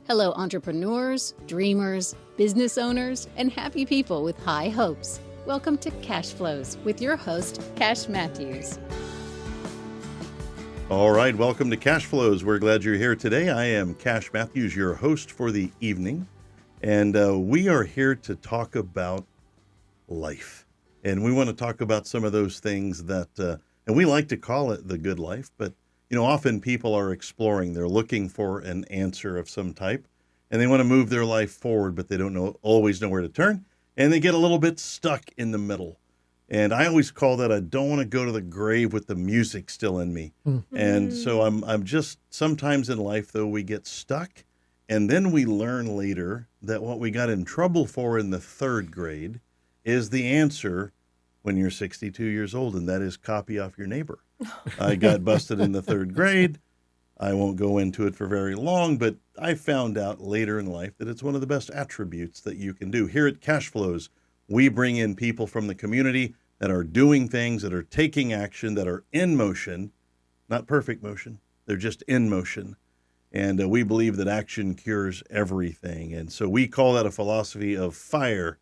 Hello, entrepreneurs, dreamers, business owners, and happy people with high hopes. Welcome to Cashflows with your host, Cash Matthews. All right, welcome to Cashflows. We're glad you're here today. I am Cash Matthews, your host for the evening, and we are here to talk about life. And we want to talk about some of those things that, and we like to call it the good life, but often people are exploring. They're looking for an answer of some type, and they want to move their life forward, but they don't always know where to turn, and they get a little bit stuck in the middle. And I always call that I don't want to go to the grave with the music still in me. Mm-hmm. And so I'm just, sometimes in life, though, we get stuck, and then we learn later that what we got in trouble for in the third grade is the answer when you're 62 years old, and that is copy off your neighbor. I got busted in the third grade. I won't go into it for very long, but I found out later in life that it's one of the best attributes that you can do. Here at Cashflows, we bring in people from the community that are doing things, that are taking action, that are in motion, not perfect motion. They're just in motion. And we believe that action cures everything. And so we call that a philosophy of fire,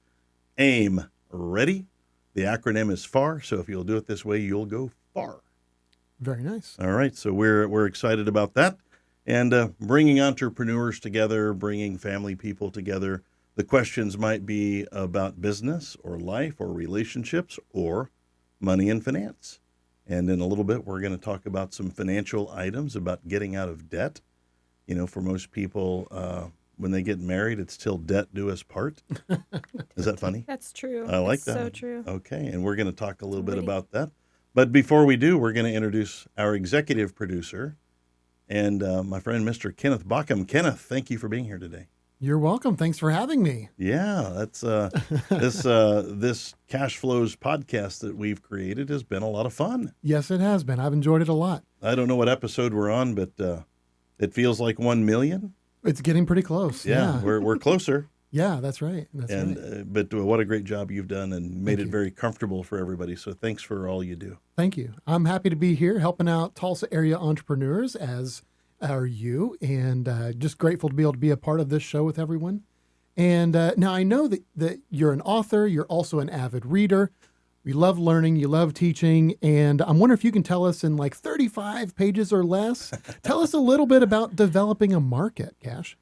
aim, ready. The acronym is FAR. So if you'll do it this way, you'll go far. Very nice. All right, so we're excited about that, and bringing entrepreneurs together, bringing family people together. The questions might be about business or life or relationships or money and finance. And in a little bit, we're going to talk about some financial items about getting out of debt. For most people, when they get married, it's till debt do us part. Is that funny? That's true. I like that. So true. Okay, and we're going to talk a little bit about that. But before we do, we're going to introduce our executive producer and my friend, Mr. Kenneth Bockham. Kenneth, thank you for being here today. You're welcome. Thanks for having me. Yeah, that's this Cashflows podcast that we've created has been a lot of fun. Yes, it has been. I've enjoyed it a lot. I don't know what episode we're on, but it feels like 1 million. It's getting pretty close. Yeah. We're closer. Yeah, that's right. But what a great job you've done and made it very comfortable for everybody. So thanks for all you do. Thank you. I'm happy to be here helping out Tulsa area entrepreneurs, as are you, and just grateful to be able to be a part of this show with everyone. And now I know that you're an author. You're also an avid reader. You love learning. You love teaching. And I'm wondering if you can tell us in like 35 pages or less, tell us a little bit about developing a market, Cash.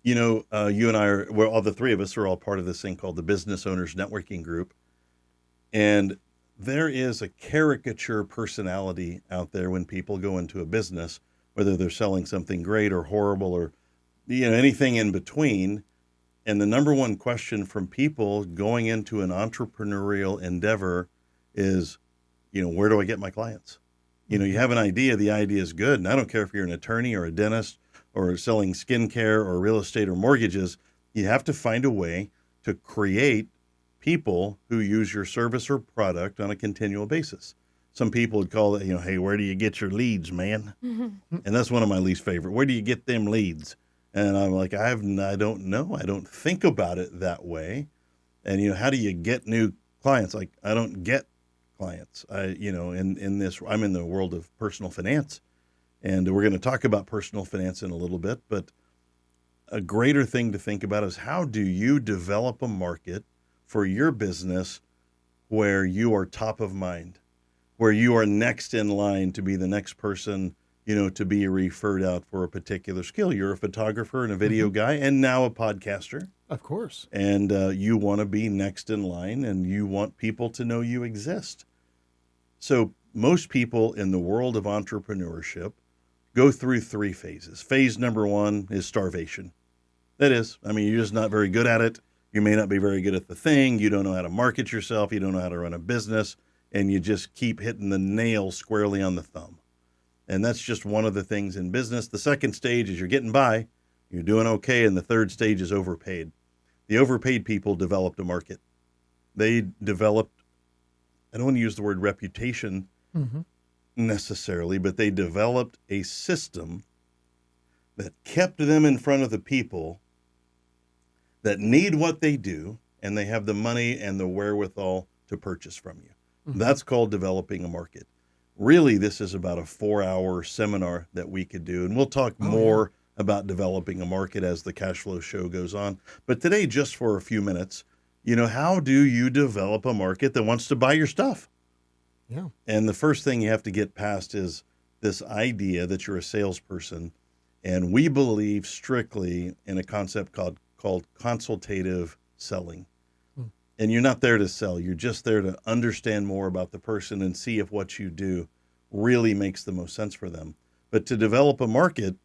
You and I all the three of us are all part of this thing called the Business Owners Networking Group. And there is a caricature personality out there when people go into a business, whether they're selling something great or horrible or, anything in between. And the number one question from people going into an entrepreneurial endeavor is, where do I get my clients? You have an idea, the idea is good. And I don't care if you're an attorney or a dentist or selling skincare or real estate or mortgages, you have to find a way to create people who use your service or product on a continual basis. Some people would call it, hey, where do you get your leads, man? Mm-hmm. And that's one of my least favorite. Where do you get them leads? And I'm like, I don't know. I don't think about it that way. And, how do you get new clients? Like, I don't get clients. In this, I'm in the world of personal finance. And we're going to talk about personal finance in a little bit, but a greater thing to think about is how do you develop a market for your business where you are top of mind, where you are next in line to be the next person, to be referred out for a particular skill. You're a photographer and a video guy and now a podcaster. Of course. And you want to be next in line and you want people to know you exist. So most people in the world of entrepreneurship go through three phases. Phase number one is starvation. That is, you're just not very good at it. You may not be very good at the thing. You don't know how to market yourself. You don't know how to run a business. And you just keep hitting the nail squarely on the thumb. And that's just one of the things in business. The second stage is you're getting by. You're doing okay. And the third stage is overpaid. The overpaid people developed a market. They developed, I don't want to use the word reputation, necessarily, but they developed a system that kept them in front of the people that need what they do, and they have the money and the wherewithal to purchase from you. Mm-hmm. That's called developing a market. Really, this is about a 4-hour seminar that we could do, and we'll talk more about developing a market as the cash flow show goes on. But today, just for a few minutes, how do you develop a market that wants to buy your stuff? Yeah. And the first thing you have to get past is this idea that you're a salesperson. And we believe strictly in a concept called consultative selling. And you're not there to sell. You're just there to understand more about the person and see if what you do really makes the most sense for them. But to develop a market,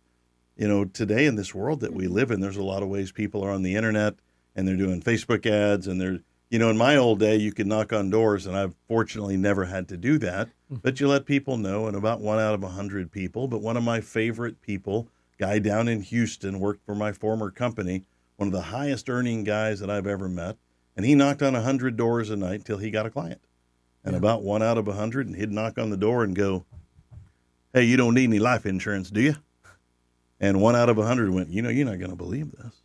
today in this world that we live in, there's a lot of ways people are on the internet and they're doing Facebook ads and they're, in my old day, you could knock on doors, and I've fortunately never had to do that. But you let people know, and about 1 out of 100 people. But one of my favorite people, guy down in Houston, worked for my former company, one of the highest earning guys that I've ever met. And he knocked on 100 doors a night till he got a client. And about 1 out of 100, and he'd knock on the door and go, "Hey, you don't need any life insurance, do you?" And 1 out of 100 went, "You're not going to believe this.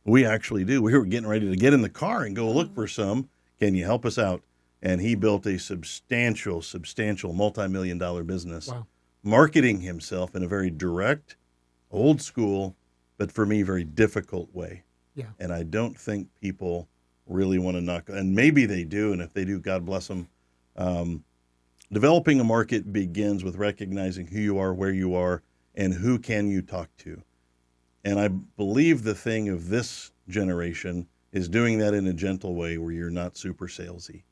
We actually do. We were getting ready to get in the car and go look for some. Can you help us out?" And he built a substantial multi-million-dollar business, marketing himself in a very direct, old school, but for me, very difficult way. Yeah. And I don't think people really want to knock, and maybe they do, and if they do, God bless them. Developing a market begins with recognizing who you are, where you are, and who can you talk to. And I believe the thing of this generation is doing that in a gentle way where you're not super salesy.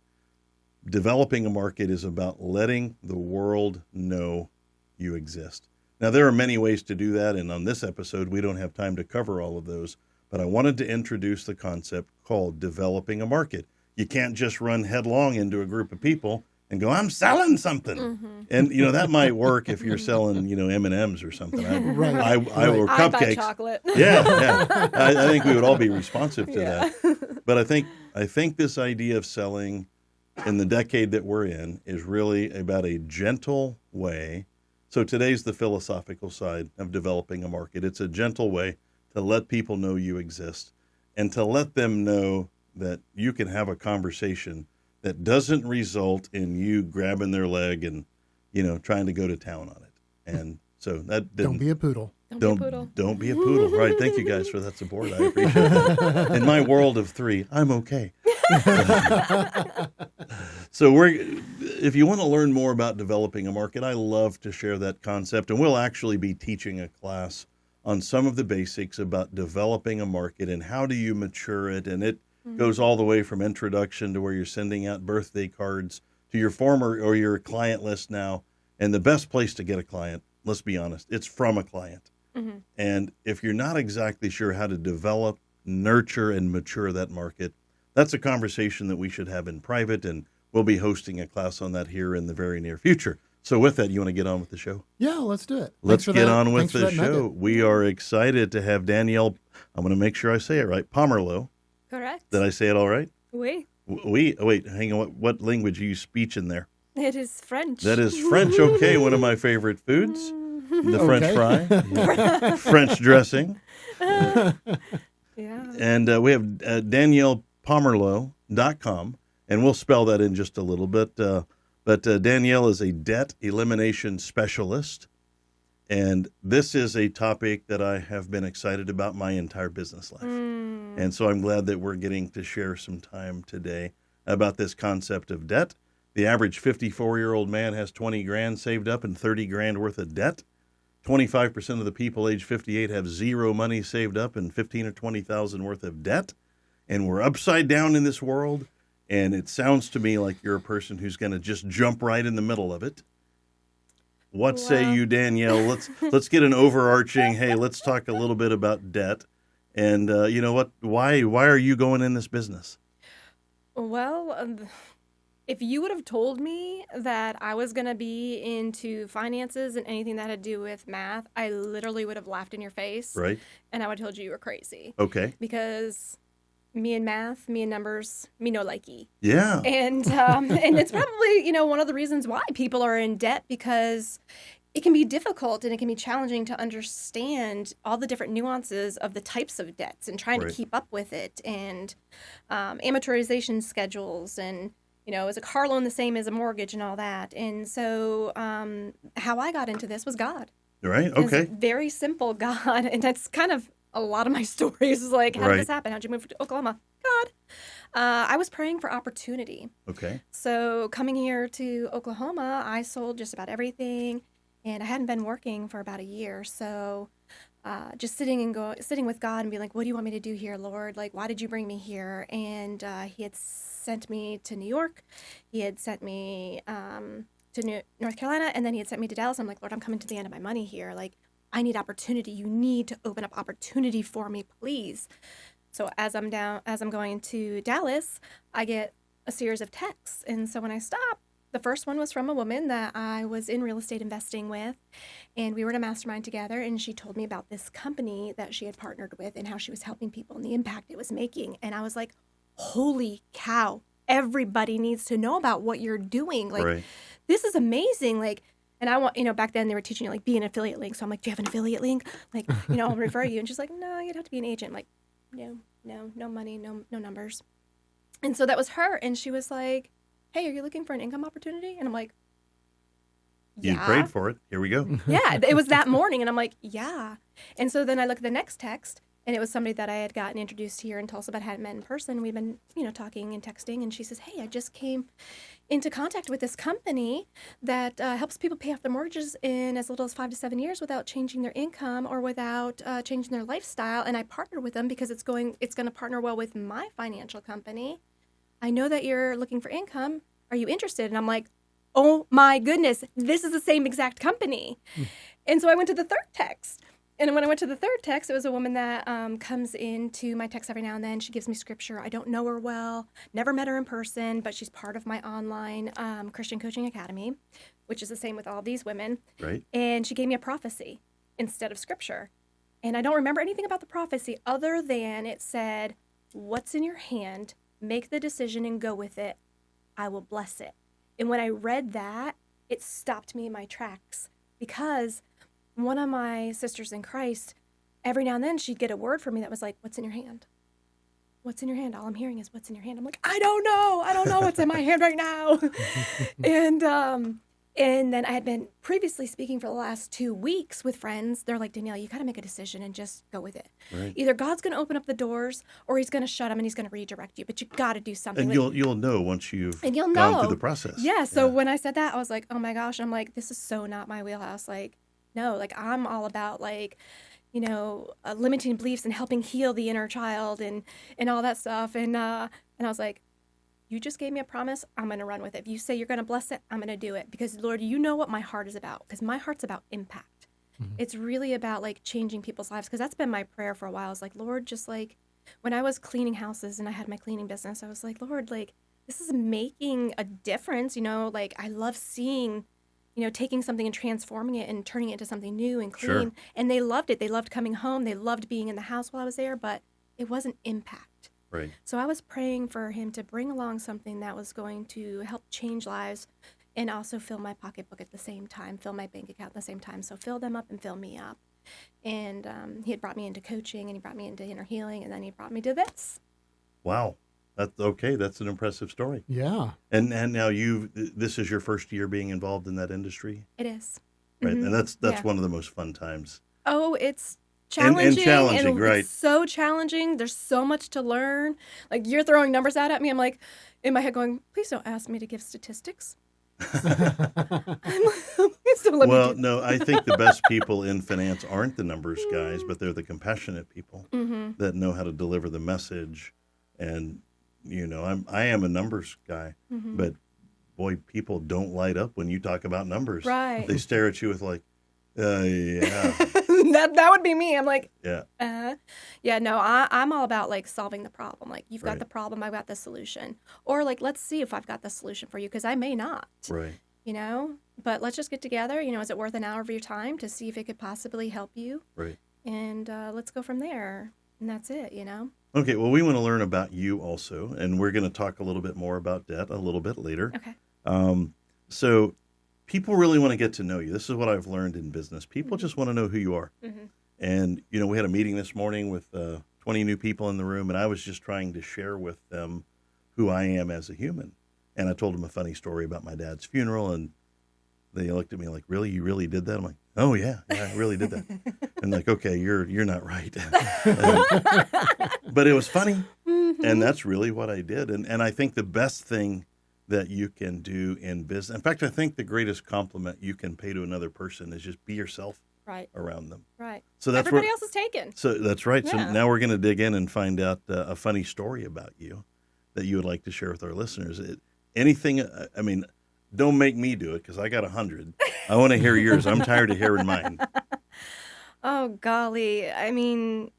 Developing a market is about letting the world know you exist. Now, there are many ways to do that, and on this episode, we don't have time to cover all of those. But I wanted to introduce the concept called developing a market. You can't just run headlong into a group of people and go, "I'm selling something." And, that might work if you're selling, M&Ms or something. I or cupcakes. I buy chocolate. Yeah. I think we would all be responsive to that. But I think this idea of selling in the decade that we're in is really about a gentle way. So today's the philosophical side of developing a market. It's a gentle way to let people know you exist and to let them know that you can have a conversation that doesn't result in you grabbing their leg and, trying to go to town on it. And so that didn't. Don't be a poodle. Don't be a poodle. Don't be a poodle. Right. Thank you guys for that support. I appreciate that. In my world of 3, I'm okay. So if you want to learn more about developing a market, I love to share that concept. And we'll actually be teaching a class on some of the basics about developing a market and how do you mature it. And it goes all the way from introduction to where you're sending out birthday cards to your former or your client list now. And the best place to get a client, let's be honest, it's from a client. And if you're not exactly sure how to develop, nurture, and mature that market, that's a conversation that we should have in private. And we'll be hosting a class on that here in the very near future. So with that, you want to get on with the show? Yeah, let's do it. Let's get on with the show. We are excited to have Danielle, I'm going to make sure I say it right, Pomerleau. Correct. Did I say it all right? Oui. Wait, hang on. What language do you speak in there? It is French. That is French. Okay, one of my favorite foods. The French fry. Yeah. French dressing. Yeah. And we have DaniellePomerleau.com, and we'll spell that in just a little bit. But Danielle is a debt elimination specialist, and this is a topic that I have been excited about my entire business life. And so I'm glad that we're getting to share some time today about this concept of debt. The average 54-year-old man has 20 grand saved up and 30 grand worth of debt. 25% of the people age 58 have zero money saved up and 15 or 20,000 worth of debt. And we're upside down in this world. And it sounds to me like you're a person who's going to just jump right in the middle of it. What say you, Danielle? Let's get an overarching, hey, let's talk a little bit about debt. And you know what? Why are you going in this business? Well, if you would have told me that I was going to be into finances and anything that had to do with math, I literally would have laughed in your face. Right. And I would have told you were crazy. Okay. Because me and math, me and numbers, me no likey. Yeah. And and it's probably, one of the reasons why people are in debt, because it can be difficult and it can be challenging to understand all the different nuances of the types of debts and trying to keep up with it, and amortization schedules, and is a car loan the same as a mortgage and all that. And so how I got into this was God. Right. It's Okay. very simple, God. And that's kind of a lot of my stories is like, how Right. did this happen? How'd you move to Oklahoma? God. I was praying for opportunity. Okay. So coming here to Oklahoma, I sold just about everything, and I hadn't been working for about a year. So just sitting with God and being like, what do you want me to do here, Lord? Like, why did you bring me here? And he had sent me to New York. He had sent me to North Carolina, and then he had sent me to Dallas. I'm like, Lord, I'm coming to the end of my money here. Like, I need opportunity. You need to open up opportunity for me, please. So as I'm going to Dallas, I get a series of texts. And so when I stop, the first one was from a woman that I was in real estate investing with, and we were in a mastermind together, and she told me about this company that she had partnered with and how she was helping people and the impact it was making. And I was like, holy cow, everybody needs to know about what you're doing. Like, Right. this is amazing. Like, and I want, back then they were teaching you like be an affiliate link. So I'm like, do you have an affiliate link? Like, I'll refer you. And she's like, no, you'd have to be an agent. I'm like, no money, no numbers. And so that was her. And she was like, hey, are you looking for an income opportunity? And I'm like, You yeah. prayed for it. Here we go. Yeah, it was that morning. And I'm like, yeah. And so then I look at the next text, and it was somebody that I had gotten introduced here in Tulsa, but hadn't met in person. We've been, talking and texting. And she says, hey, I just came into contact with this company that helps people pay off their mortgages in as little as 5 to 7 years without changing their income or without changing their lifestyle. And I partnered with them because it's going to partner well with my financial company. I know that you're looking for income. Are you interested? And I'm like, oh my goodness, this is the same exact company. And so I went to the third text. And when I went to the third text, it was a woman that comes into my text every now and then. She gives me scripture. I don't know her well, never met her in person, but she's part of my online Christian Coaching Academy, which is the same with all these women. Right. And she gave me a prophecy instead of scripture. And I don't remember anything about the prophecy other than it said, what's in your hand, make the decision and go with it. I will bless it. And when I read that, it stopped me in my tracks because one of my sisters in Christ, every now and then she'd get a word from me that was like, what's in your hand? What's in your hand? All I'm hearing is what's in your hand. I'm like, I don't know what's in my hand right now. And then I had been previously speaking for the last 2 weeks with friends. They're like, Danielle, you got to make a decision and just go with it. Right. Either God's going to open up the doors or he's going to shut them and he's going to redirect you. But you got to do something. And you'll know once you've and gone through the process. Yeah. So when I said that, I was like, oh my gosh. I'm like, this is so not my wheelhouse. Like, no, like I'm all about like, limiting beliefs and helping heal the inner child and all that stuff. And I was like, you just gave me a promise. I'm going to run with it. If you say you're going to bless it, I'm going to do it. Because, Lord, you know what my heart is about. Because my heart's about impact. Mm-hmm. It's really about, like, changing people's lives. Because that's been my prayer for a while. It's like, Lord, just, like, when I was cleaning houses and I had my cleaning business, I was like, Lord, like, this is making a difference. Like, I love seeing, taking something and transforming it and turning it into something new and clean. Sure. And they loved it. They loved coming home. They loved being in the house while I was there. But it wasn't impact. Right. So I was praying for him to bring along something that was going to help change lives and also fill my pocketbook at the same time, fill my bank account at the same time. So fill them up and fill me up. And he had brought me into coaching and he brought me into inner healing and then he brought me to this. Wow. That's okay. That's an impressive story. Yeah. And now this is your first year being involved in that industry? It is. Right. Mm-hmm. And that's one of the most fun times. Oh, it's challenging. And challenging, right. It's so challenging. There's so much to learn. Like, you're throwing numbers out at me. I'm like, in my head going, please don't ask me to give statistics. Please don't let me do No, I think the best people in finance aren't the numbers guys, but they're the compassionate people that know how to deliver the message. And, I am a numbers guy, but boy, people don't light up when you talk about numbers. Right. They stare at you with like, yeah. that would be me. I'm like, yeah. No, I'm all about like solving the problem. Like, you've got Right. the problem, I've got the solution. Or like, let's see if I've got the solution for you because I may not. Right. But let's just get together. Is it worth an hour of your time to see if it could possibly help you? Right. And let's go from there. And that's it, Okay, well, we want to learn about you also, and we're going to talk a little bit more about debt a little bit later. Okay. So people really want to get to know you. This is what I've learned in business. People just want to know who you are. Mm-hmm. And, we had a meeting this morning with 20 new people in the room, and I was just trying to share with them who I am as a human. And I told them a funny story about my dad's funeral, and they looked at me like, really? You really did that? I'm like, oh, yeah, I really did that. And like, okay, you're not right. But it was funny. Mm-hmm. And that's really what I did. And I think the best thing that you can do in business, in fact, I think the greatest compliment you can pay to another person is just be yourself Right. around them. Right. So that's Everybody else is taken. So that's right. Yeah. So now we're going to dig in and find out a funny story about you that you would like to share with our listeners. Anything, I mean, don't make me do it because I got 100. I want to hear yours. I'm tired of hearing mine. Oh, golly. I mean,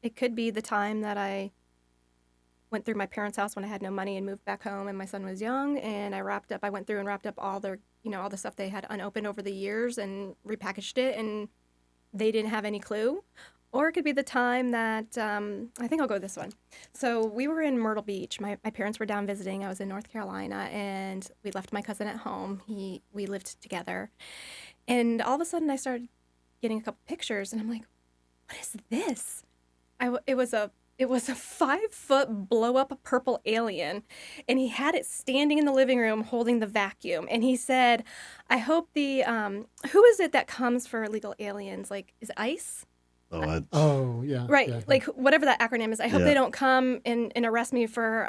it could be the time that I went through my parents' house when I had no money and moved back home and my son was young, and I went through and wrapped up all their, all the stuff they had unopened over the years and repackaged it, and they didn't have any clue. Or it could be the time that, I think I'll go with this one. So we were in Myrtle Beach. My parents were down visiting. I was in North Carolina, and we left my cousin at home. We lived together. And all of a sudden, I started getting a couple pictures, and I'm like, what is this? It was a 5-foot blow-up purple alien, and he had it standing in the living room holding the vacuum. And he said, I hope who is it that comes for illegal aliens? Like, is it ICE? Oh, yeah. Right. Yeah. Like, whatever that acronym is. I hope Yeah. they don't come and arrest me for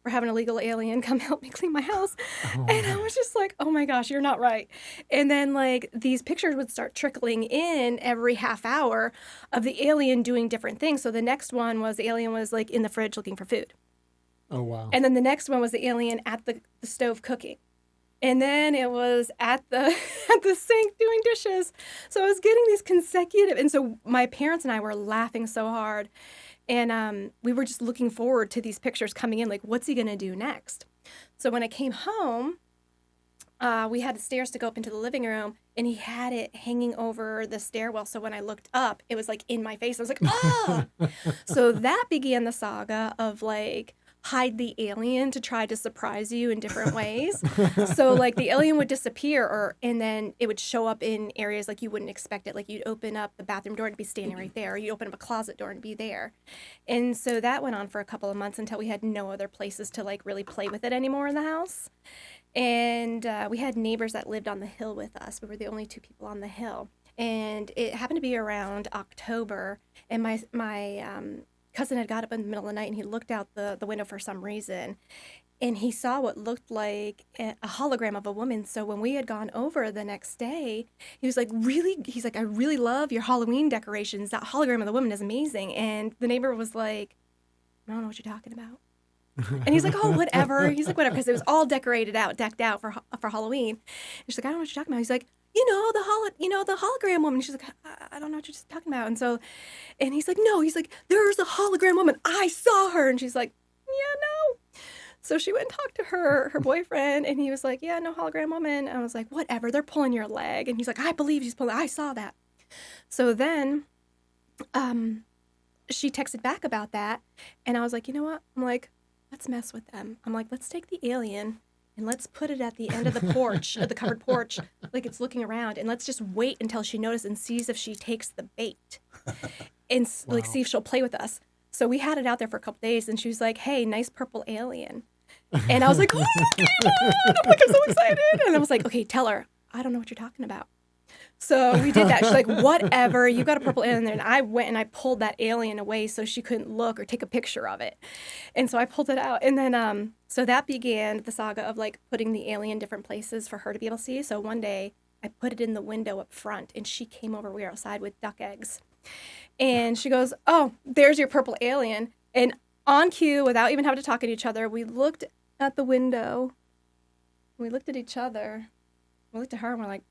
having a illegal alien come help me clean my house. Oh, And I was just like, oh my gosh, you're not right. And then like these pictures would start trickling in every half hour of the alien doing different things. So the next one was the alien was like in the fridge looking for food. oh, wow. And then the next one was the alien at the stove cooking. And then it was at the sink doing dishes. So I was getting these consecutive. And so my parents and I were laughing so hard. And we were just looking forward to these pictures coming in, like, what's he going to do next? So when I came home, we had the stairs to go up into the living room, and he had it hanging over the stairwell. So when I looked up, it was, like, in my face. I was like, ah! So that began the saga of, like, hide the alien to try to surprise you in different ways. So like the alien would disappear and then it would show up in areas like you wouldn't expect it. Like you'd open up the bathroom door and be standing right there. Or you'd open up a closet door and be there. And so that went on for a couple of months until we had no other places to like really play with it anymore in the house. And we had neighbors that lived on the hill with us. We were the only two people on the hill. And it happened to be around October. And my cousin had got up in the middle of the night and he looked out the window for some reason and he saw what looked like a hologram of a woman. So when we had gone over the next day, he's like, I really love your Halloween decorations. That hologram of the woman is amazing. And the neighbor was like, I don't know what you're talking about. And he's like, oh, whatever. He's like, whatever, because it was all decked out for Halloween. And she's like, I don't know what you're talking about. He's like, the hologram woman. She's like, I don't know what you're just talking about. And he's like, no. He's like, there's a hologram woman. I saw her. And she's like, yeah, no. So she went and talked to her boyfriend, and he was like, yeah, no hologram woman. And I was like, whatever. They're pulling your leg. And he's like, I believe she's pulling. I saw that. So then, she texted back about that, and I was like, you know what? I'm like, let's mess with them. I'm like, let's take the alien and let's put it at the end of the porch, at the covered porch, like it's looking around, and let's just wait until she notices and sees if she takes the bait and like see if she'll play with us. So we had it out there for a couple days, and she was like, hey, nice purple alien. And I was like, oh my God! I'm like, I'm so excited. And I was like, okay, tell her, I don't know what you're talking about. So we did that. She's like, whatever, you got a purple alien there. And I went and I pulled that alien away so she couldn't look or take a picture of it. And so I pulled it out. And then, so that began the saga of like putting the alien in different places for her to be able to see. So one day I put it in the window up front, and she came over. We were outside with duck eggs. And she goes, oh, there's your purple alien. And on cue, without even having to talk to each other, we looked at the window. We looked at each other. We looked at her, and we're like,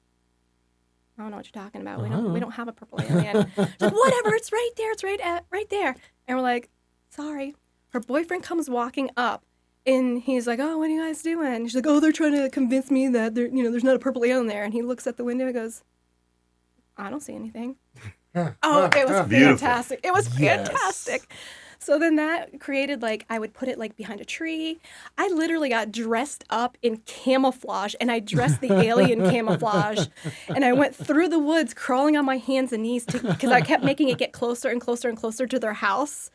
I don't know what you're talking about. We don't have a purple alien. She's like, whatever, it's right there. It's right there. And we're like, sorry. Her boyfriend comes walking up, and he's like, oh, what are you guys doing? And she's like, oh, they're trying to convince me that there's not a purple alien there. And he looks at the window and goes, I don't see anything. Oh, it was Beautiful. fantastic. It was fantastic. So then that created, like, I would put it, like, behind a tree. I literally got dressed up in camouflage, and I dressed the alien camouflage. And I went through the woods crawling on my hands and knees because I kept making it get closer and closer and closer to their house.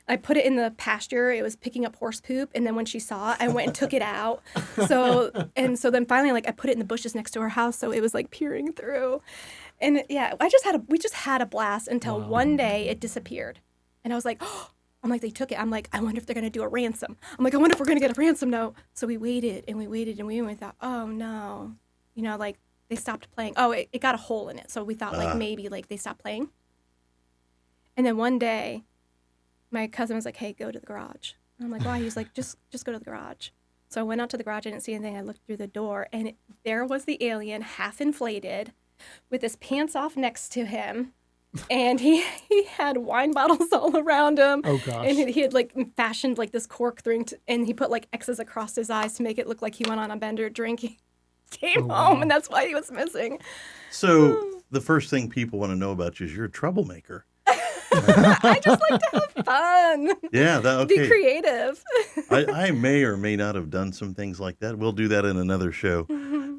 I put it in the pasture. It was picking up horse poop. And then when she saw it, I went and took it out. So then finally, like, I put it in the bushes next to her house. So it was, like, peering through. And yeah, we just had a blast until one day it disappeared. And I was like, oh, I'm like, they took it. I'm like, I wonder if they're going to do a ransom. I'm like, I wonder if we're going to get a ransom note. So we waited and we waited and we thought, oh no, like they stopped playing. Oh, it got a hole in it. So we thought like maybe like they stopped playing. And then one day, my cousin was like, hey, go to the garage. And I'm like, why? He's like, just go to the garage. So I went out to the garage. I didn't see anything. I looked through the door, and there was the alien, half inflated, with his pants off next to him. And he had wine bottles all around him. Oh, gosh. And he had, like, fashioned, like, this cork thing, and he put, like, X's across his eyes to make it look like he went on a bender drink. He came home, and that's why he was missing. So the first thing people want to know about you is you're a troublemaker. I just like to have fun. Yeah, okay. Be creative. I may or may not have done some things like that. We'll do that in another show.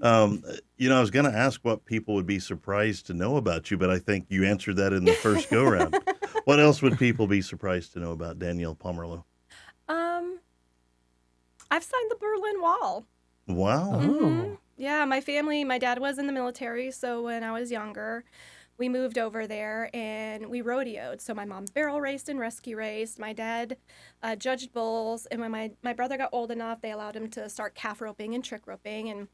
I was going to ask what people would be surprised to know about you, but I think you answered that in the first go-round. What else would people be surprised to know about Danielle Pomerleau? I've signed the Berlin Wall. Wow. Oh. Yeah, my dad was in the military, so when I was younger, we moved over there and we rodeoed. So my mom barrel raced and rescue raced. My dad judged bulls. And when my brother got old enough, they allowed him to start calf roping and trick roping. And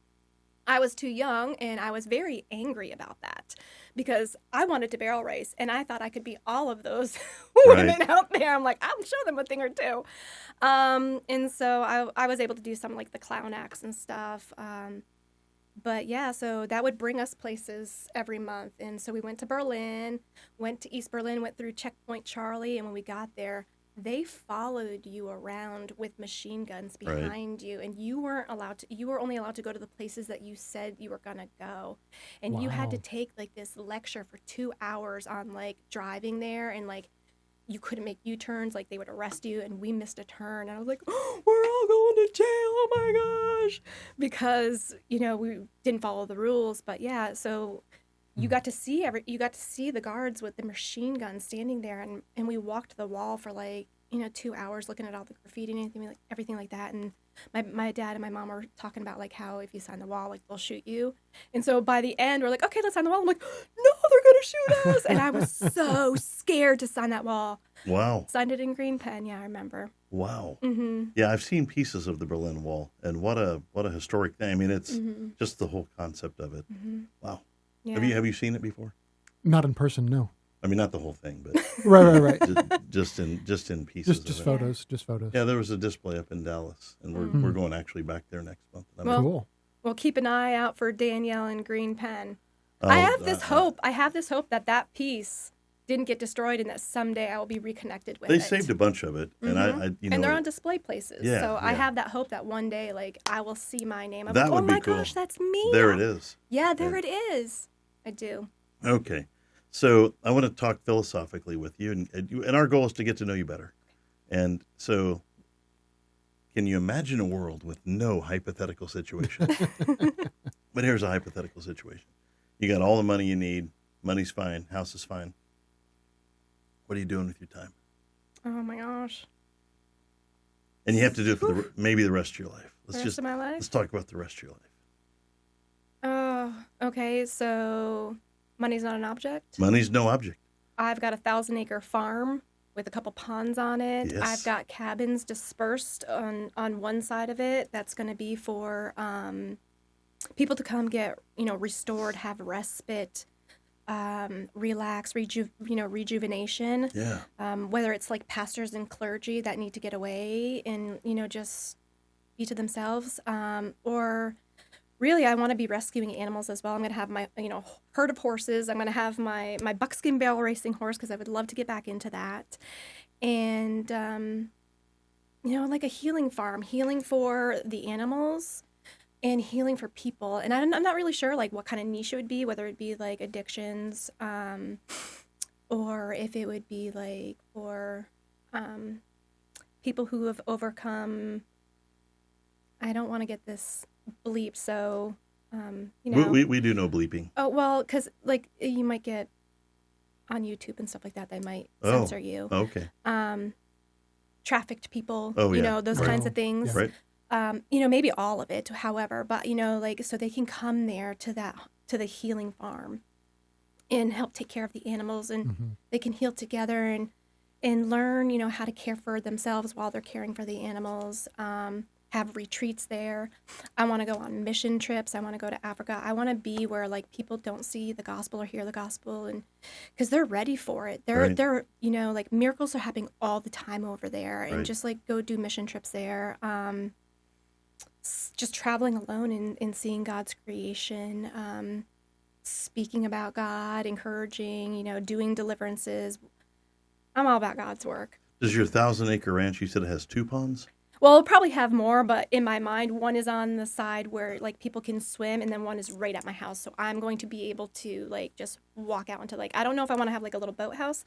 I was too young, and I was very angry about that because I wanted to barrel race, and I thought I could be all of those women out there. I'm like, I'll show them a thing or two. And so I was able to do some like the clown acts and stuff. But yeah, so that would bring us places every month. And so we went to Berlin, went to East Berlin, went through Checkpoint Charlie. And when we got there, they followed you around with machine guns behind you. And you were only allowed to go to the places that you said you were going to go. And you had to take like this lecture for 2 hours on like driving there, and like you couldn't make U-turns, like they would arrest you, and we missed a turn, and I was like, oh, we're all going to jail, oh my gosh, because we didn't follow the rules. But yeah, so you got to see the guards with the machine guns standing there, and we walked the wall for like 2 hours looking at all the graffiti and everything like that. And my dad and my mom were talking about like how if you sign the wall, like they'll shoot you. And so by the end, we're like, okay, let's sign the wall. I'm like, no, they're gonna shoot us. And I was so scared to sign that wall. Wow. Signed it in green pen. Yeah, I remember. Wow. Mm-hmm. Yeah, I've seen pieces of the Berlin Wall, and what a historic thing. I mean, it's just the whole concept of it. Mm-hmm. Wow. Yeah. Have you seen it before? Not in person, no. I mean, not the whole thing, but Right. just in pieces. Just of photos. Just photos. Yeah, there was a display up in Dallas, and we're going actually back there next month. Cool. Well, keep an eye out for Danielle and green pen. Oh, I have this hope. I have this hope that piece didn't get destroyed, and that someday I will be reconnected with it. They saved a bunch of it, and and they're on display places. Yeah, so I yeah. have that hope that one day, like, I will see my name. I'm That like, would oh be my cool. gosh, that's me. There it is. Yeah, there it is. I do. Okay. So I want to talk philosophically with you, and our goal is to get to know you better. And so can you imagine a world with no hypothetical situation? But here's a hypothetical situation. You got all the money you need. Money's fine. House is fine. What are you doing with your time? Oh my gosh. And you have to do it for maybe the rest of your life. The rest of my life? Let's talk about the rest of your life. Oh, okay. So money's not an object? Money's no object. I've got a 1,000-acre farm with a couple ponds on it. Yes. I've got cabins dispersed on one side of it. That's going to be for people to come get, restored, have respite, relax, rejuvenation. Yeah. Whether it's like pastors and clergy that need to get away and, just be to themselves, or really, I want to be rescuing animals as well. I'm going to have my, herd of horses. I'm going to have my buckskin barrel racing horse because I would love to get back into that. And, like a healing farm, healing for the animals and healing for people. And I'm not really sure, like, what kind of niche it would be, whether it be, like, addictions or if it would be, like, for people who have overcome, I don't want to get this bleep, so, We do no bleeping. Oh, well, because, like, you might get on YouTube and stuff like that, they might censor you. Okay. Trafficked people, Oh, yeah. Those kinds of things. Right. Maybe all of it, however, but, so they can come there to the healing farm and help take care of the animals, and they can heal together and learn, how to care for themselves while they're caring for the animals, have retreats there. I want to go on mission trips. I want to go to Africa. I want to be where, like, people don't see the gospel or hear the gospel, and because they're ready for it. They're like, miracles are happening all the time over there, and just, like, go do mission trips there. Just traveling alone and seeing God's creation, speaking about God, encouraging, doing deliverances. I'm all about God's work. Does your 1,000-acre ranch, you said it has 2 ponds? Well, I'll probably have more, but in my mind, one is on the side where, like, people can swim, and then one is right at my house. So I'm going to be able to, like, just walk out into, like, I don't know if I want to have, like, a little boathouse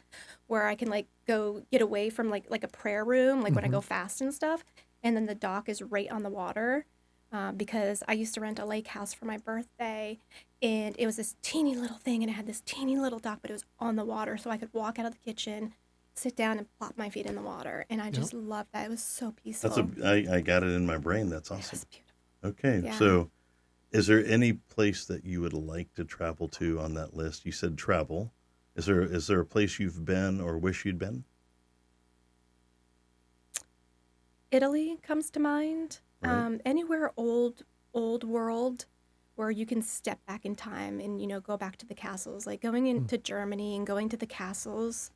where I can, like, go get away from, like a prayer room, like when I go fast and stuff. And then the dock is right on the water, because I used to rent a lake house for my birthday, and it was this teeny little thing, and it had this teeny little dock, but it was on the water, so I could walk out of the kitchen, sit down, and plop my feet in the water, and I just loved that. It was so peaceful. I got it in my brain. That's awesome. It was beautiful. Okay, Yeah. so is there any place that you would like to travel to on that list? You said travel. Is there a place you've been or wish you'd been? Italy comes to mind. Right. Anywhere old world where you can step back in time and, go back to the castles, like going into Germany and going to the castles.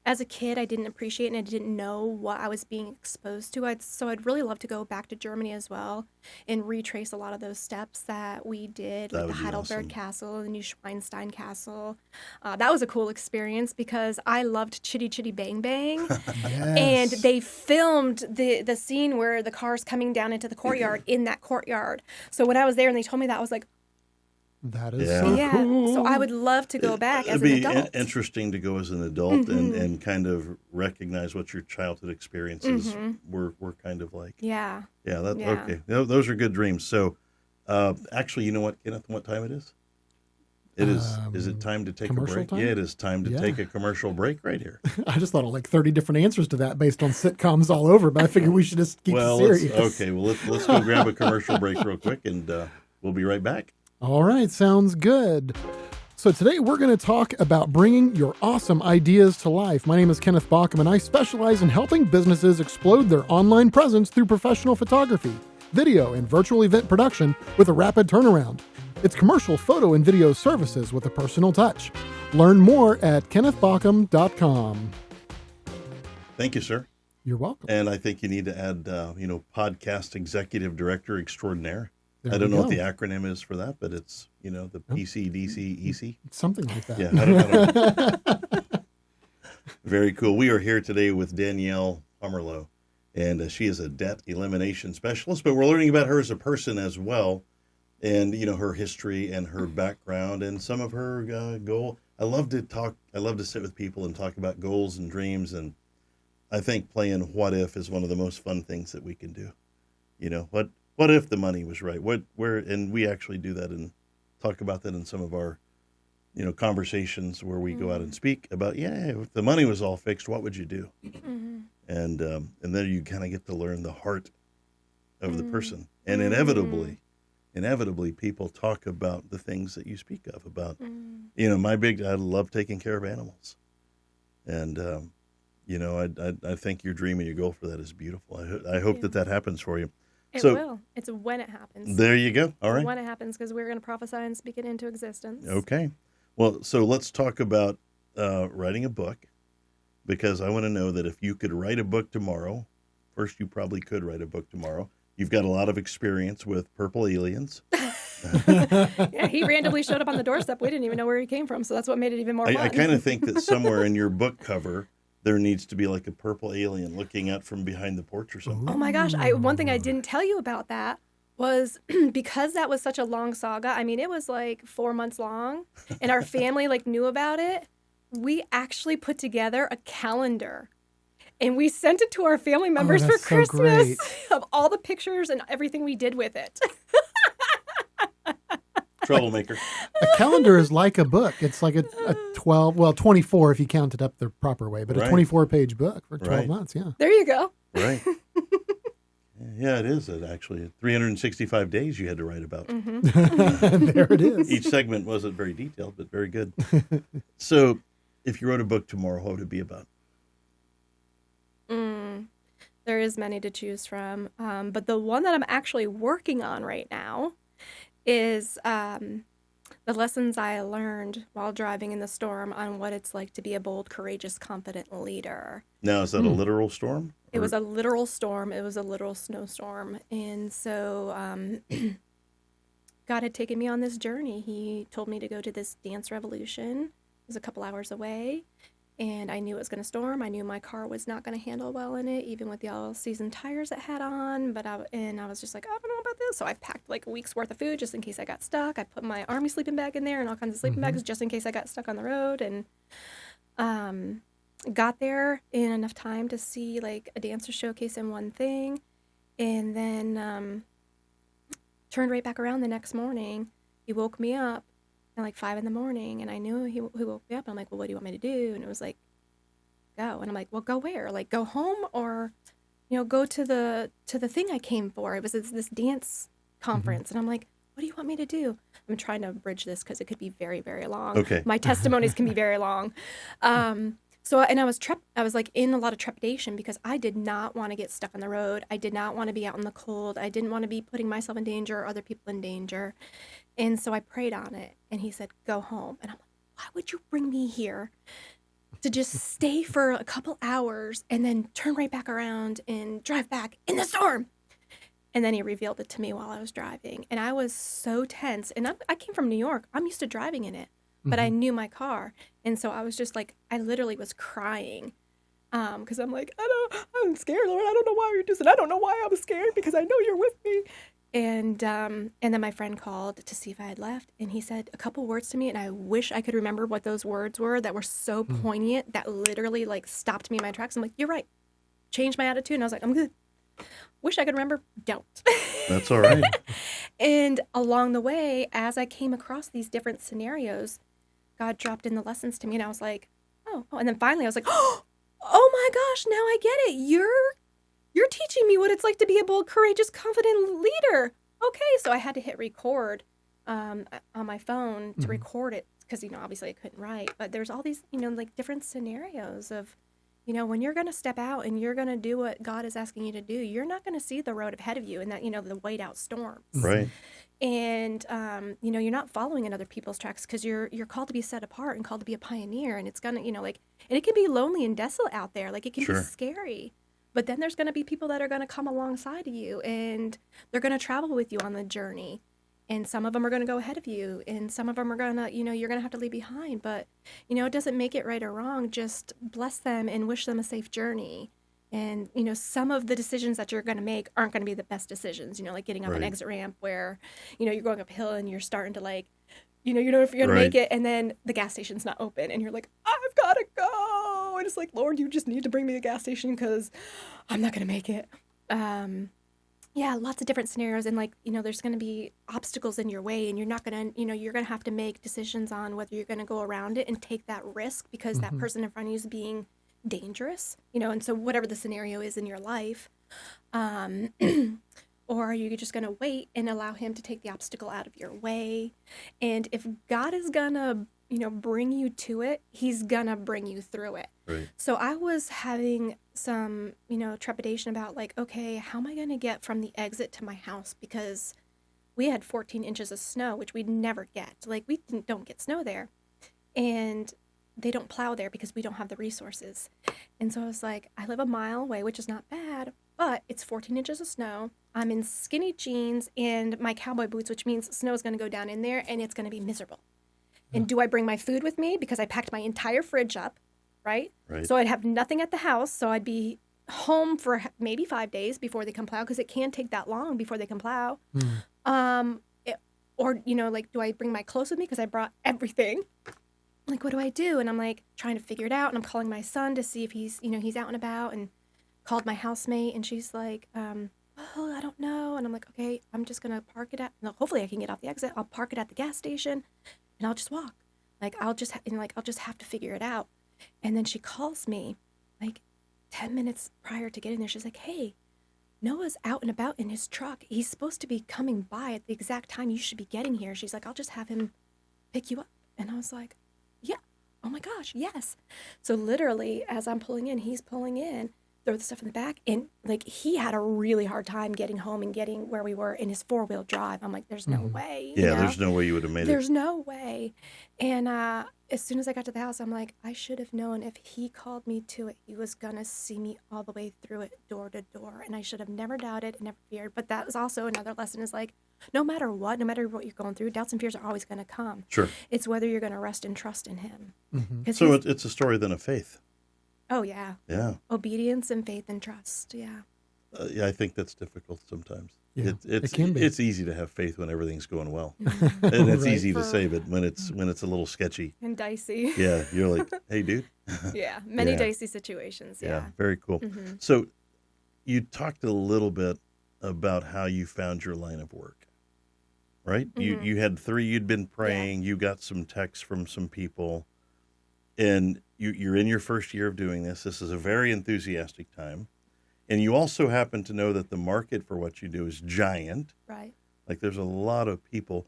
As a kid, I didn't appreciate and I didn't know what I was being exposed to. So I'd really love to go back to Germany as well and retrace a lot of those steps that we did with the Heidelberg Castle and the Neuschwanstein Castle. That was a cool experience because I loved Chitty Chitty Bang Bang. Yes. And they filmed the scene where the car's coming down into the courtyard in that courtyard. So when I was there and they told me that, I was like, that is so cool. So I would love to go back as an adult. It'd be interesting to go as an adult and kind of recognize what your childhood experiences were kind of like. Yeah. Okay. Those are good dreams. So, actually, you know what, Kenneth? What time it is? It is. Is it time to take a break? Time? Yeah, it is time to take a commercial break right here. I just thought of like 30 different answers to that based on sitcoms all over, but I figured we should just keep it serious. Let's go grab a commercial break real quick, and we'll be right back. All right, sounds good. So today we're going to talk about bringing your awesome ideas to life. My name is Kenneth Bauckham, and I specialize in helping businesses explode their online presence through professional photography, video, and virtual event production with a rapid turnaround. It's commercial photo and video services with a personal touch. Learn more at kennethbauckham.com. Thank you, sir. You're welcome. And I think you need to add, podcast executive director extraordinaire. There I don't we know go. what the acronym is for that, but it's, the PCDCEC. Something like that. Yeah, I don't know. Very cool. We are here today with Danielle Pomerleau, and she is a debt elimination specialist, but we're learning about her as a person as well, and, her history and her background and some of her goal. I love to sit with people and talk about goals and dreams, and I think playing What If is one of the most fun things that we can do. What if the money was right? And we actually do that and talk about that in some of our, conversations where we go out and speak about, if the money was all fixed, what would you do? And then you kind of get to learn the heart of the person. And inevitably people talk about the things that you speak of, about, I love taking care of animals. And, I think your dream and your goal for that is beautiful. I hope that happens for you. It will. It's when it happens. There you go. All right. When it happens, because we're going to prophesy and speak it into existence. Okay. Well, so let's talk about writing a book, because I want to know that if you could write a book tomorrow, first you probably could write a book tomorrow. You've got a lot of experience with Purple Aliens. Yeah, he randomly showed up on the doorstep. We didn't even know where he came from, so that's what made it even more fun. I kind of think that somewhere in your book cover, there needs to be like a purple alien looking out from behind the porch or something. Oh my gosh. One thing I didn't tell you about that was because that was such a long saga. I mean, it was like 4 months long and our family knew about it. We actually put together a calendar. And we sent it to our family members for that's so Christmas great. of all the pictures and everything we did with it. Troublemaker. A calendar is like a book. It's like a 24 if you count it up the proper way, but a Right. 24-page book for 12 Right. months, yeah. There you go. Right. Yeah, it is. Actually, 365 days you had to write about. There it is. Each segment wasn't very detailed, but very good. So, if you wrote a book tomorrow, what would it be about? There is many to choose from. But the one that I'm actually working on right now is the lessons I learned while driving in the storm on what it's like to be a bold, courageous, confident leader. Now, is that a literal storm? It was a literal storm. It was a literal snowstorm. And so God had taken me on this journey. He told me to go to this dance revolution. It was a couple hours away. And I knew it was going to storm. I knew my car was not going to handle well in it, even with the all-season tires it had on. But I was just like, I don't know about this. So I packed like a week's worth of food just in case I got stuck. I put my army sleeping bag in there and all kinds of sleeping bags just in case I got stuck on the road. And got there in enough time to see like a dancer showcase in one thing. And then turned right back around the next morning. He woke me up at like 5 a.m. and I knew he woke me up. I'm like, well, what do you want me to do? And it was like, go. And I'm like, well, go where? Like, go home or, go to the thing I came for. It was this dance conference. And I'm like, what do you want me to do? I'm trying to bridge this because it could be very, very long. Okay. My testimonies can be very long. And I was like in a lot of trepidation because I did not want to get stuck on the road. I did not want to be out in the cold. I didn't want to be putting myself in danger or other people in danger. And so I prayed on it and he said, go home. And I'm like, why would you bring me here to just stay for a couple hours and then turn right back around and drive back in the storm? And then he revealed it to me while I was driving. And I was so tense. And I came from New York. I'm used to driving in it. But I knew my car. And so I was just like, I literally was crying. Because I'm like, I'm scared, Lord. I don't know why you're doing this. I don't know why I was scared because I know you're with me. And then my friend called to see if I had left. And he said a couple words to me. And I wish I could remember what those words were that were so poignant that literally like stopped me in my tracks. I'm like, you're right. Changed my attitude. And I was like, I'm good. Wish I could remember. Don't. That's all right. And along the way, as I came across these different scenarios, God dropped in the lessons to me, and I was like, oh. And then finally I was like, oh my gosh, now I get it. You're teaching me what it's like to be a bold, courageous, confident leader. Okay, so I had to hit record on my phone to record it because, obviously I couldn't write. But there's all these, like different scenarios of, when you're going to step out and you're going to do what God is asking you to do, you're not going to see the road ahead of you and that, the white out storms. Right. And, you're not following in other people's tracks because you're called to be set apart and called to be a pioneer. And it's going to, and it can be lonely and desolate out there. Like it can be scary. But then there's going to be people that are going to come alongside of you and they're going to travel with you on the journey. And some of them are going to go ahead of you. And some of them are going to, you're going to have to leave behind. But, it doesn't make it right or wrong. Just bless them and wish them a safe journey. And, some of the decisions that you're going to make aren't going to be the best decisions, like getting up an exit ramp where, you're going uphill and you're starting to like, you know if you're going to make it. And then the gas station's not open and you're like, I've got to go. And it's like, Lord, you just need to bring me a gas station because I'm not going to make it. Yeah, lots of different scenarios. And like, there's going to be obstacles in your way and you're not going to, you're going to have to make decisions on whether you're going to go around it and take that risk because that person in front of you is being dangerous, and so whatever the scenario is in your life, or are you just going to wait and allow him to take the obstacle out of your way? And if God is going to, bring you to it, he's going to bring you through it. Right. So I was having some, trepidation about like, okay, how am I going to get from the exit to my house? Because we had 14 inches of snow, which we'd never get. Like we don't get snow there. And they don't plow there because we don't have the resources. And so I was like, I live a mile away, which is not bad, but it's 14 inches of snow. I'm in skinny jeans and my cowboy boots, which means snow is going to go down in there and it's going to be miserable. And do I bring my food with me? Because I packed my entire fridge up, right? So I'd have nothing at the house. So I'd be home for maybe 5 days before they come plow because it can take that long before they can plow. Or, like, do I bring my clothes with me? Because I brought everything. like, what do I do? And I'm like trying to figure it out. And I'm calling my son to see if he's out and about, and called my housemate, and she's like, well, I don't know. And I'm like, okay, I'm just going to park it at, no, hopefully I can get off the exit. I'll park it at the gas station and I'll just walk. Like, I'll just have to figure it out. And then she calls me like 10 minutes prior to getting there. She's like, hey, Noah's out and about in his truck. He's supposed to be coming by at the exact time you should be getting here. She's like, I'll just have him pick you up. And I was like, yeah, oh my gosh, yes. So literally, as I'm pulling in, he's pulling in, throw the stuff in the back, and like, he had a really hard time getting home and getting where we were in his 4-wheel drive. I'm like, there's no way. Yeah, there's no way you would have made There's no way. And as soon as I got to the house, I'm like, I should have known if he called me to it, he was going to see me all the way through it, door to door. And I should have never doubted and never feared. But that was also another lesson, is like, no matter what you're going through, doubts and fears are always going to come. Sure. It's whether you're going to rest and trust in him. So it's a story then of faith. Oh, yeah. Yeah. Obedience and faith and trust. Yeah. Yeah, I think that's difficult sometimes. Yeah, It can be. It's easy to have faith when everything's going well, and it's Right. easy to say, but when it's a little sketchy, And dicey. yeah, you're like, hey, dude. Yeah. Many Yeah. dicey situations. Yeah. Very cool. So, you talked a little bit about how you found your line of work, right? You had 3. You'd been praying. You got some texts from some people, and you're in your first year of doing this. This is a very enthusiastic time. And you also happen to know that the market for what you do is giant. Right. Like, there's a lot of people.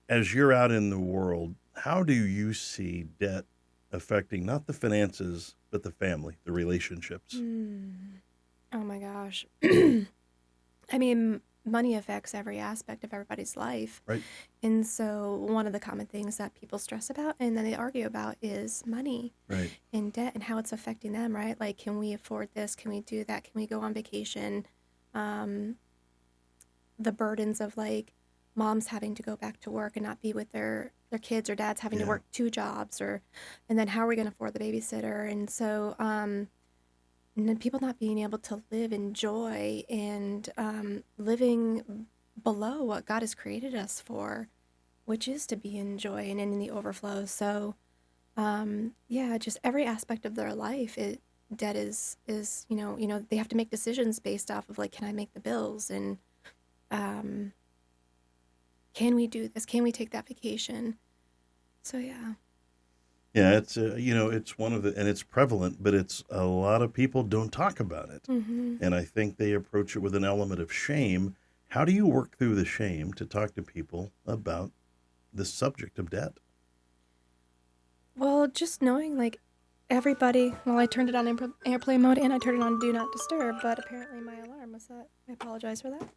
As you're out in the world, how do you see debt affecting not the finances, but the family, the relationships? Oh my gosh. I mean, money affects every aspect of everybody's life. Right. And so one of the common things that people stress about and then they argue about is money Right. and debt and how it's affecting them, right? Like, can we afford this? Can we do that? Can we go on vacation? The burdens of like moms having to go back to work and not be with their kids, or dads having to work 2 jobs, and then how are we going to afford the babysitter? And so, and then people not being able to live in joy and living below what God has created us for, which is to be in joy and in the overflow. So, just every aspect of their life, debt is they have to make decisions based off of like, can I make the bills, and can we do this? Can we take that vacation? So yeah. Yeah, it's it's one of the, and it's prevalent, but it's a lot of people don't talk about it, and I think they approach it with an element of shame. How do you work through the shame to talk to people about the subject of debt? Well, just knowing like everybody. Well, I turned it on airplane mode and I turned it on do not disturb, but apparently my alarm was set. I apologize for that.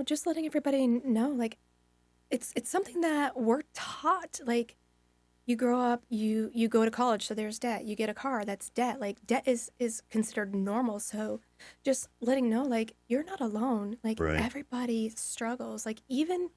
Just letting everybody know, like, it's something that we're taught. Like, you grow up, you go to college, so there's debt. You get a car, that's debt. Like, debt is considered normal. So just letting know, like, you're not alone. Like, Right. everybody struggles. Like, even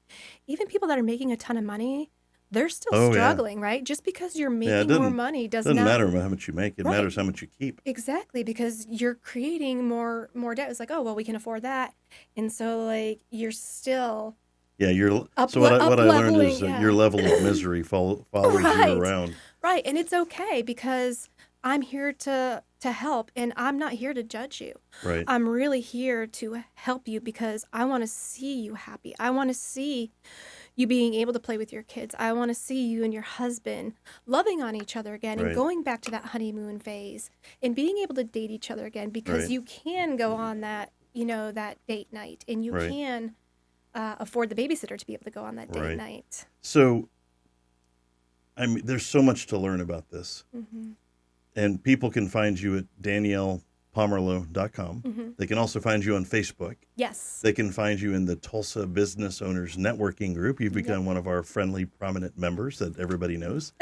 people that are making a ton of money, they're still Oh, yeah. struggling, right? Just because you're Yeah, it making more money doesn't not matter how much you make. It Right. matters how much you keep. Exactly, because you're creating more debt. It's like, oh, well, we can afford that. And so, like, you're still Yeah, Up- so what I learned up-leveling, is that yeah. your level of misery follows Right. you around. right. And it's okay, because I'm here to help, and I'm not here to judge you. Right. I'm really here to help you because I want to see you happy. I want to see you being able to play with your kids. I want to see you and your husband loving on each other again Right. and going back to that honeymoon phase and being able to date each other again, because Right. you can go on that, that date night, and you Right. can afford the babysitter to be able to go on that date Right. night. So, I mean, there's so much to learn about this. Mm-hmm. And people can find you at DaniellePomerleau.com. Mm-hmm. They can also find you on Facebook. Yes. They can find you in the Tulsa Business Owners Networking Group. You've become one of our friendly, prominent members that everybody knows.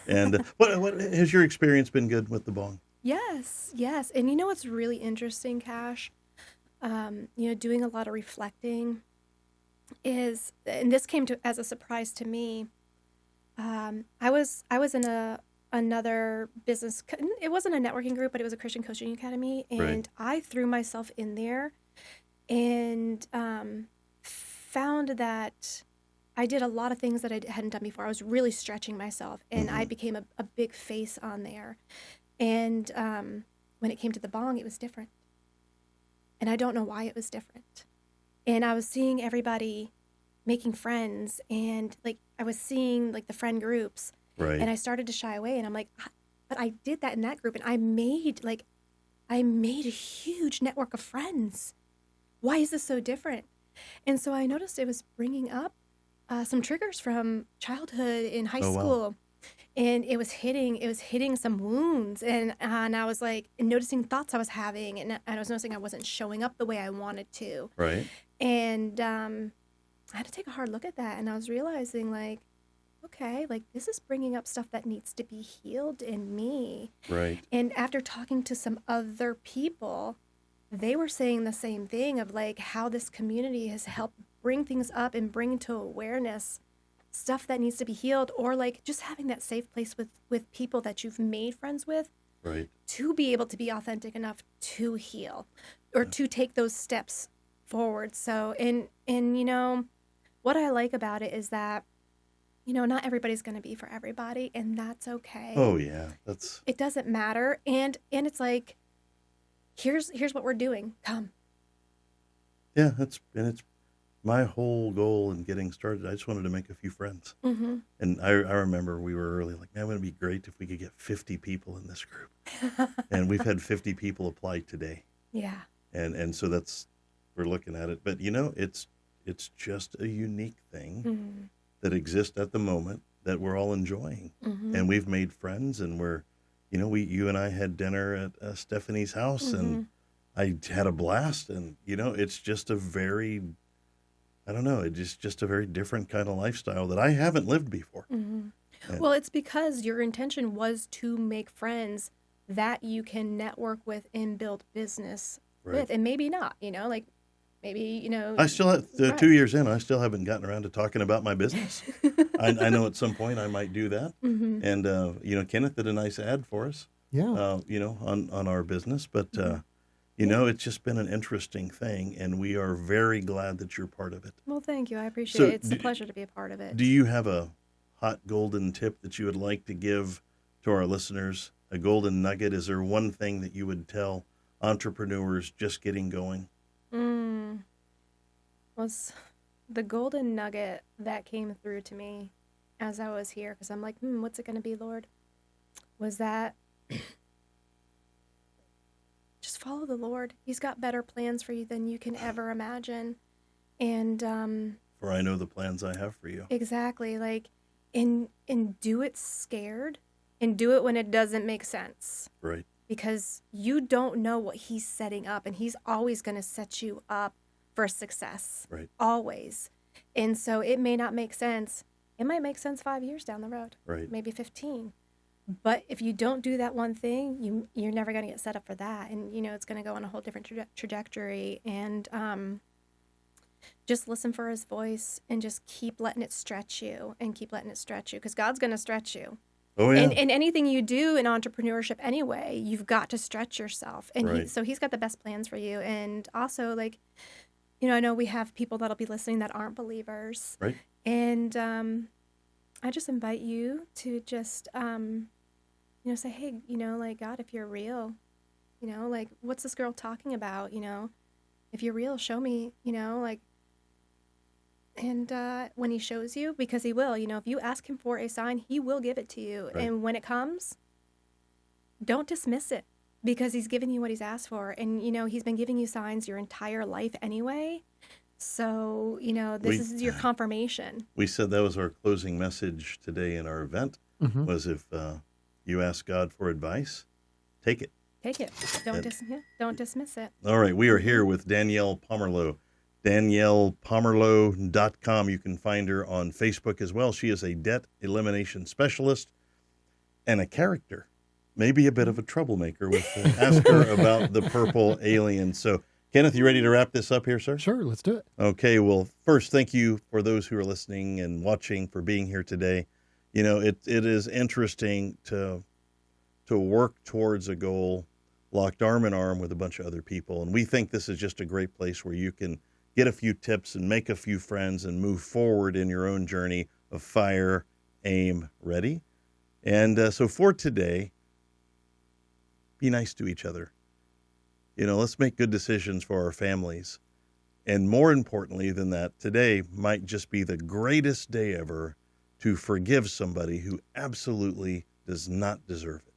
And what has your experience been good with the B.O.N.G? Yes. And you know what's really interesting, Cash? Doing a lot of reflecting is, and this came as a surprise to me. I was in another business. It wasn't a networking group, but it was a Christian coaching academy, and Right. I threw myself in there, and found that I did a lot of things that I hadn't done before. I was really stretching myself, and I Mhm. became a big face on there. And when it came to the bong, it was different. And I don't know why it was different. And I was seeing everybody making friends, and like I was seeing like the friend groups, Right. and I started to shy away. And I'm like, but I did that in that group, and I made a huge network of friends. Why is this so different? And so I noticed it was bringing up some triggers from childhood in high Oh, wow. school, and it was hitting some wounds, and I was like noticing thoughts I was having, and I was noticing I wasn't showing up the way I wanted to, Right. and I had to take a hard look at that, and I was realizing like, okay, like this is bringing up stuff that needs to be healed in me. Right. And after talking to some other people, they were saying the same thing of like how this community has helped bring things up and bring to awareness stuff that needs to be healed, or like just having that safe place with people that you've made friends with Right. to be able to be authentic enough to heal or to take those steps forward. So, and you know, what I like about it is that, you know, not everybody's going to be for everybody, and that's okay. Oh, yeah. That's It doesn't matter. And it's like, here's what we're doing. Come. yeah. It's my whole goal in getting started. I just wanted to make a few friends, Mm-hmm. and I remember we were early like, man, it would be great if we could get 50 people in this group, and we've had 50 people apply today, Yeah. and so that's we're looking at it. But you know, it's just a unique thing Mm-hmm. that exists at the moment that we're all enjoying. Mm-hmm. And we've made friends, and we're, you know, you and I had dinner at Stephanie's house, and I had a blast. And, you know, it's just a very, I don't know, it's just a very different kind of lifestyle that I haven't lived before. Mm-hmm. And- Well, it's because your intention was to make friends that you can network with and build business Right. with, and maybe not, you know, like maybe, you know, I still have, Right. 2 years in, I still haven't gotten around to talking about my business. I know at some point I might do that. Mm-hmm. And, you know, Kenneth did a nice ad for us, Yeah. you know, on our business. But, you know, it's just been an interesting thing, and we are very glad that you're part of it. Well, thank you. I appreciate So it. It's a do- pleasure to be a part of it. Do you have a hot golden tip that you would like to give to our listeners? A golden nugget? Is there one thing that you would tell entrepreneurs just getting going? Was the golden nugget that came through to me as I was here, because I'm like, what's it going to be, Lord? Was that just follow the Lord. He's got better plans for you than you can ever imagine. And For I know the plans I have for you. exactly, like, and do it scared, and do it when it doesn't make sense. Right. Because you don't know what he's setting up, and he's always going to set you up for success. Right. Always. And so it may not make sense. It might make sense 5 years down the road, Right. maybe 15. But if you don't do that one thing, you're never going to get set up for that. And, you know, it's going to go on a whole different trajectory. And just listen for his voice and just keep letting it stretch you, and keep letting it stretch you, because God's going to stretch you. Oh, yeah. And anything you do in entrepreneurship anyway, you've got to stretch yourself. And Right. so he's got the best plans for you. And also, like, you know, I know we have people that'll be listening that aren't believers. Right. And I just invite you to just, you know, say, hey, you know, like, God, if you're real, you know, like, what's this girl talking about? You know, if you're real, show me, you know, like, and when he shows you, because he will, you know, if you ask him for a sign, he will give it to you. Right. And when it comes, don't dismiss it, because he's giving you what he's asked for. And, you know, he's been giving you signs your entire life anyway. So, you know, this is your confirmation. We said that was our closing message today in our event, Mhm. was if you ask God for advice, take it. Take it. Don't dismiss it. All right, we are here with Danielle Pomerleau. DaniellePomerleau.com. You can find her on Facebook as well. She is a debt elimination specialist and a character, maybe a bit of a troublemaker. With ask her about the Purple Alien. So, Kenneth, you ready to wrap this up here, sir? Sure, let's do it. Okay, well, first, thank you for those who are listening and watching for being here today. You know, it is interesting to work towards a goal locked arm in arm with a bunch of other people. And we think this is just a great place where you can get a few tips and make a few friends and move forward in your own journey of fire, aim, ready. And so for today, be nice to each other. Let's make good decisions for our families. And more importantly than that, today might just be the greatest day ever to forgive somebody who absolutely does not deserve it.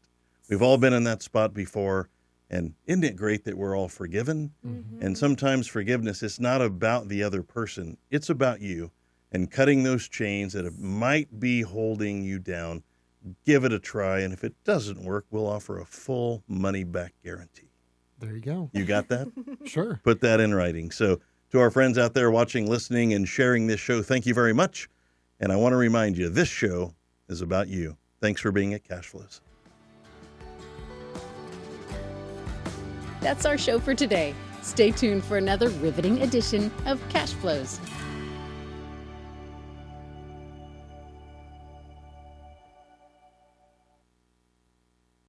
We've all been in that spot before, and isn't it great that we're all forgiven? Mm-hmm. And sometimes forgiveness is not about the other person. It's about you and cutting those chains that might be holding you down. Give it a try, and if it doesn't work, we'll offer a full money-back guarantee. There you go. You got that? Sure. Put that in writing. So to our friends out there watching, listening, and sharing this show, thank you very much. And I want to remind you, this show is about you. Thanks for being at Cashflows. That's our show for today. Stay tuned for another riveting edition of Cashflows.